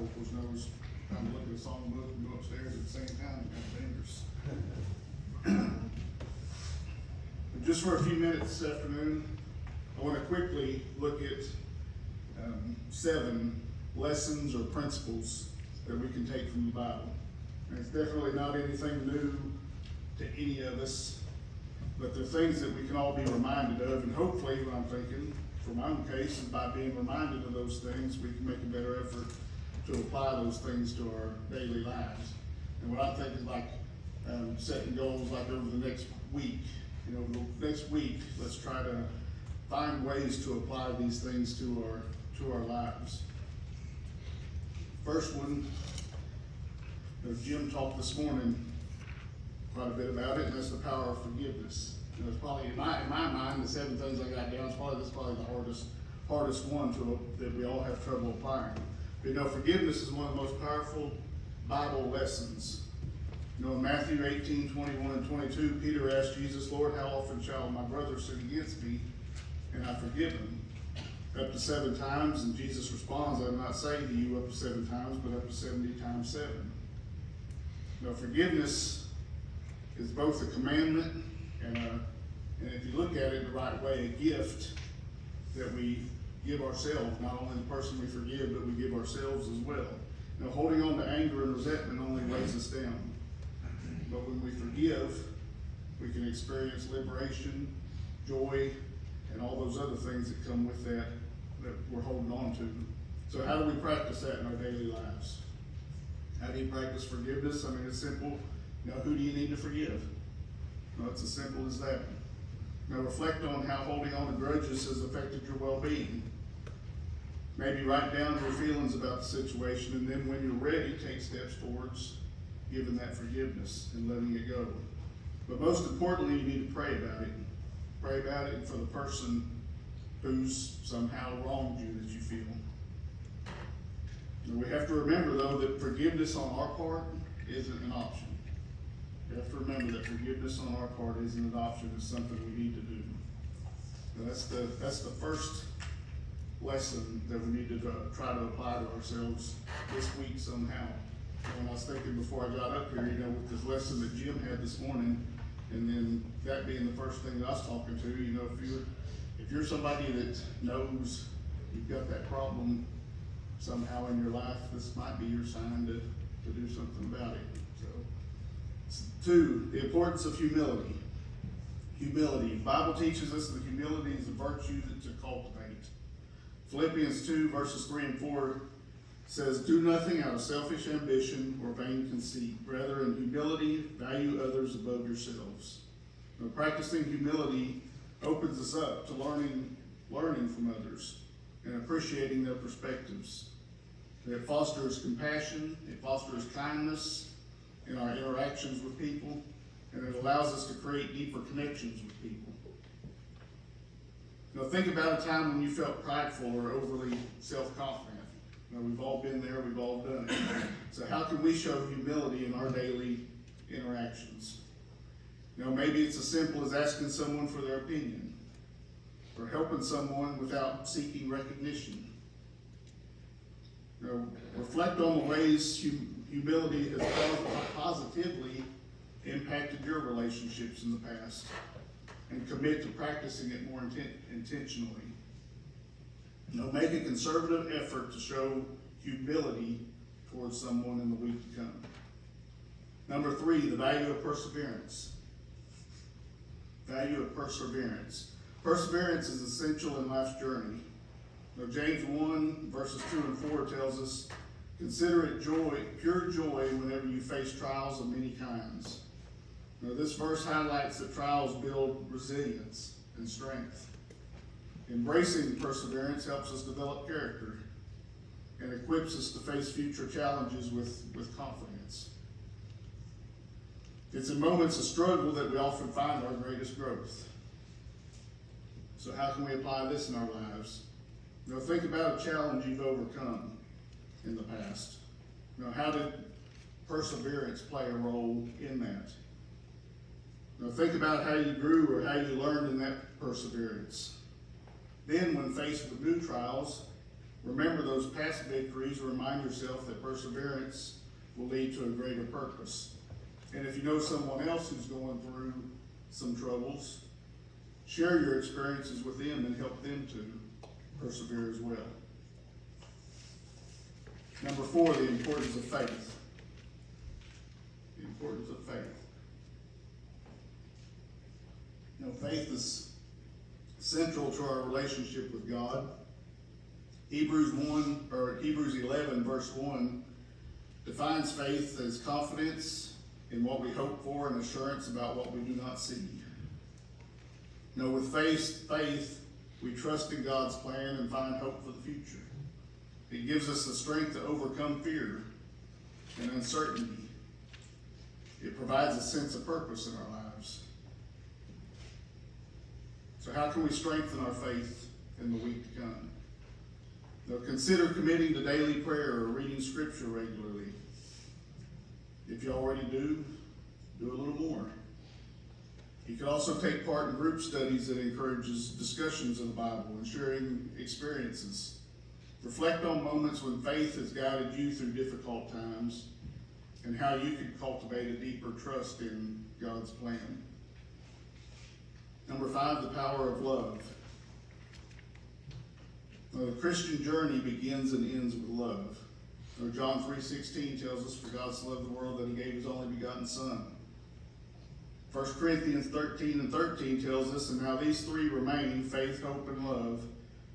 vocals knows, trying to look at a songbook and go upstairs at the same time, kind of dangerous. But just for a few minutes this afternoon, I want to quickly look at 7 lessons or principles that we can take from the Bible. And it's definitely not anything new to any of us, but they're things that we can all be reminded of, and hopefully, what I'm thinking, for my own case, is by being reminded of those things, we can make a better effort to apply those things to our daily lives. And what I'm thinking, like setting goals like over the next week, the next week, let's try to find ways to apply these things to our lives. First one, Jim talked this morning quite a bit about it, and that's the power of forgiveness. It's probably, in my mind, the 7 things I got down, that's probably the hardest one that we all have trouble applying. But forgiveness is one of the most powerful Bible lessons. In Matthew 18, 21 and 22, Peter asked Jesus, "Lord, how often shall my brother sin against me, and I forgive him?" Up to 7 times, and Jesus responds, "I'm not saying to you up to 7 times, but up to 70 times 7. Forgiveness is both a commandment and if you look at it the right way, a gift that we give ourselves, not only the person we forgive, but we give ourselves as well. Holding on to anger and resentment only weighs us down. But when we forgive, we can experience liberation, joy, and all those other things that come with that we're holding on to. So how do we practice that in our daily lives? How do you practice forgiveness? It's simple. Who do you need to forgive? It's as simple as that. Reflect on how holding on to grudges has affected your well-being. Maybe write down your feelings about the situation, and then when you're ready, take steps towards giving that forgiveness and letting it go. But most importantly, you need to pray about it. Pray about it for the person who's somehow wronged you that you feel. We have to remember, though, that forgiveness on our part isn't an option. We have to remember that forgiveness on our part isn't an option, it's something we need to do. That's the first lesson that we need to try to apply to ourselves this week somehow. When I was thinking before I got up here, with this lesson that Jim had this morning, and then that being the first thing that I was talking to, if you're somebody that knows you've got that problem somehow in your life, this might be your sign to do something about it. So, 2, the importance of humility. Humility. The Bible teaches us that humility is a virtue to cultivate. Philippians 2, verses 3 and 4 says, "Do nothing out of selfish ambition or vain conceit. Rather, in humility, value others above yourselves." Practicing humility opens us up to learning from others and appreciating their perspectives. It fosters compassion, it fosters kindness in our interactions with people, and it allows us to create deeper connections with people. Think about a time when you felt prideful or overly self-confident. We've all been there, we've all done it. So how can we show humility in our daily interactions? Maybe it's as simple as asking someone for their opinion, or helping someone without seeking recognition. Reflect on the ways humility has positively impacted your relationships in the past, and commit to practicing it more intentionally. Make a conservative effort to show humility towards someone in the week to come. Number 3, the value of perseverance. Value of perseverance. Perseverance is essential in life's journey. James 1, verses 2 and 4 tells us, "Consider it pure joy whenever you face trials of many kinds." This verse highlights that trials build resilience and strength. Embracing perseverance helps us develop character and equips us to face future challenges with confidence. It's in moments of struggle that we often find our greatest growth. So how can we apply this in our lives? Think about a challenge you've overcome in the past. How did perseverance play a role in that? Think about how you grew or how you learned in that perseverance. Then, when faced with new trials, Remember those past victories, remind yourself that perseverance will lead to a greater purpose. And if you know someone else who's going through some troubles, share your experiences with them and help them to persevere as well. Number 4, the importance of faith. The importance of faith. Faith is central to our relationship with God. Hebrews 11 verse 1 defines faith as confidence in what we hope for and assurance about what we do not see. With faith, we trust in God's plan and find hope for the future. It gives us the strength to overcome fear and uncertainty. It provides a sense of purpose in our lives. So how can we strengthen our faith in the week to come? Consider committing to daily prayer or reading scripture regularly. If you already do a little more. You can also take part in group studies that encourages discussions of the Bible and sharing experiences. Reflect on moments when faith has guided you through difficult times and how you can cultivate a deeper trust in God's plan. Number 5, the power of love. The Christian journey begins and ends with love. John 3:16 tells us, for God so loved the world that he gave his only begotten Son. 1 Corinthians 13:13 tells us, and now these 3 remain, faith, hope, and love,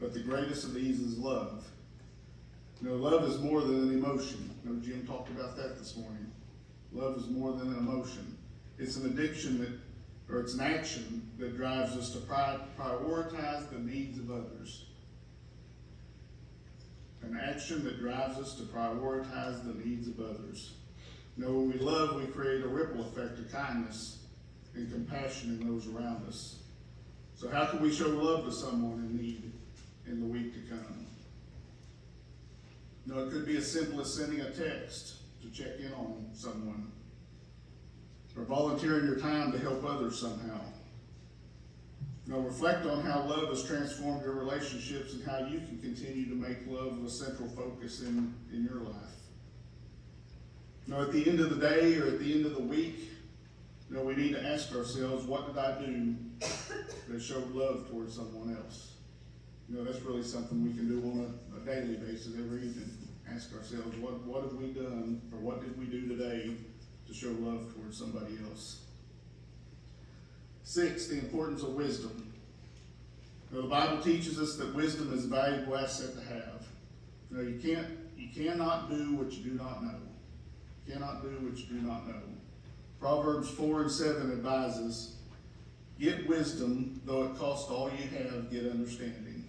but the greatest of these is love. Love is more than an emotion. Jim talked about that this morning. Love is more than an emotion. It's an addiction it's an action that drives us to prioritize the needs of others. An action that drives us to prioritize the needs of others. When we love, we create a ripple effect of kindness and compassion in those around us. So how can we show love to someone in need in the week to come? It could be as simple as sending a text to check in on someone, or volunteering your time to help others somehow. Reflect on how love has transformed your relationships and how you can continue to make love a central focus in your life. At the end of the day or at the end of the week, we need to ask ourselves, what did I do that showed love towards someone else? That's really something we can do on a daily basis every evening. Ask ourselves, what have we done, or what did we do today to show love towards somebody else? 6, the importance of wisdom. The Bible teaches us that wisdom is a valuable asset to have. You cannot do what you do not know. You cannot do what you do not know. Proverbs 4:7 advises, get wisdom, though it cost all you have, get understanding.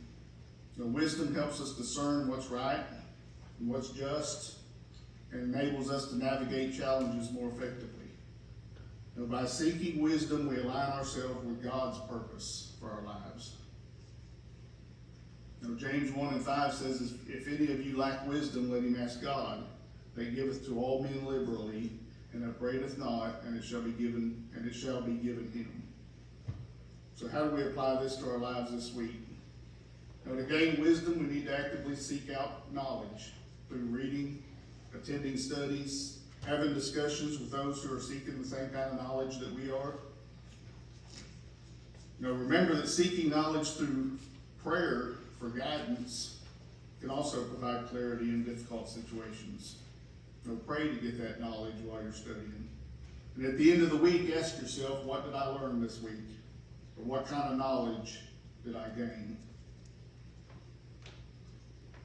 Wisdom helps us discern what's right and what's just, and enables us to navigate challenges more effectively. By seeking wisdom, we align ourselves with God's purpose for our lives. James 1:5 says, if any of you lack wisdom, let him ask God, that giveth to all men liberally, and upbraideth not, and it shall be given him. So how do we apply this to our lives this week? To gain wisdom, we need to actively seek out knowledge through reading, attending studies, having discussions with those who are seeking the same kind of knowledge that we are. Remember that seeking knowledge through prayer for guidance can also provide clarity in difficult situations. Pray to get that knowledge while you're studying. And at the end of the week, ask yourself, what did I learn this week? Or what kind of knowledge did I gain?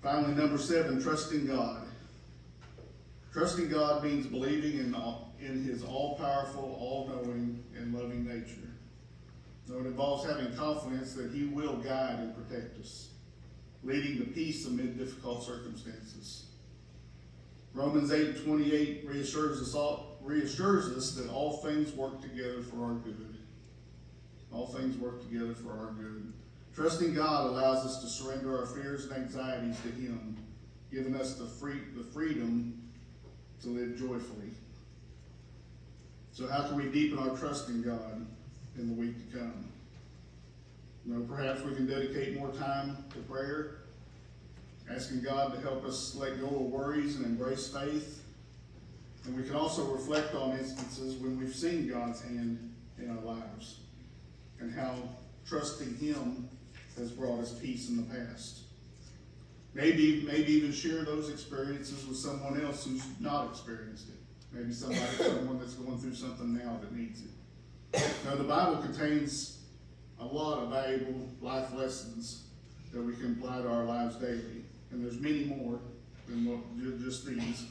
Finally, number 7, trusting God. Trusting God means believing in his all-powerful, all-knowing, and loving nature. It involves having confidence that he will guide and protect us, leading to peace amid difficult circumstances. Romans 8:28 reassures us that all things work together for our good. All things work together for our good. Trusting God allows us to surrender our fears and anxieties to him, giving us the freedom to live joyfully. So how can we deepen our trust in God in the week to come? Perhaps we can dedicate more time to prayer, asking God to help us let go of worries and embrace faith. And we can also reflect on instances when we've seen God's hand in our lives and how trusting Him has brought us peace in the past. Maybe even share those experiences with someone else who's not experienced it. Maybe someone that's going through something now that needs it. Now, the Bible contains a lot of valuable life lessons that we can apply to our lives daily. And there's many more than just these.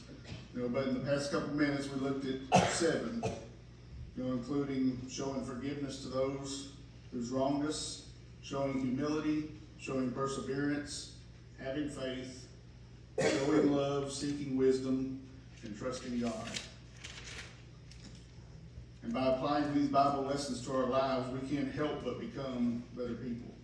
But in the past couple minutes, we looked at 7, including showing forgiveness to those who's wronged us, showing humility, showing perseverance, having faith, showing love, seeking wisdom, and trusting God. And by applying these Bible lessons to our lives, we can't help but become better people.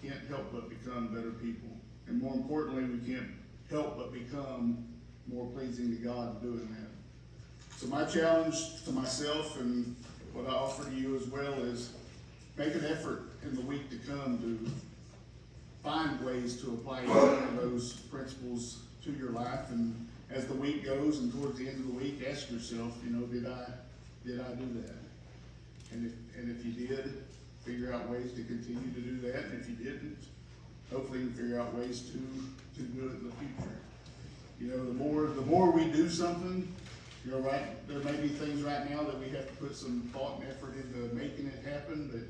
Can't help but become better people. And more importantly, we can't help but become more pleasing to God in doing that. So my challenge to myself and what I offer to you as well is make an effort in the week to come to find ways to apply those principles to your life. And as the week goes and towards the end of the week, ask yourself, did I do that? And if you did, figure out ways to continue to do that. And if you didn't, hopefully you can figure out ways to do it in the future. The more we do something, you're right, there may be things right now that we have to put some thought and effort into making it happen, but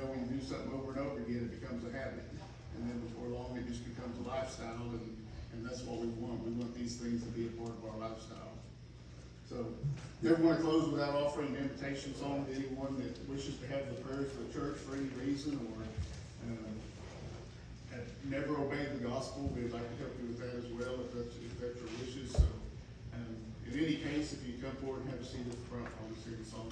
when you do something over and over again, it becomes a habit. And then before long, it just becomes a lifestyle, and that's what we want. We want these things to be a part of our lifestyle. So, never want to close without offering an invitation song to anyone that wishes to have the prayers of the church for any reason, or have never obeyed the gospel. We'd like to help you with that as well, if that's your wishes. So, in any case, if you come forward and have a seat at the front, I'll sing the song.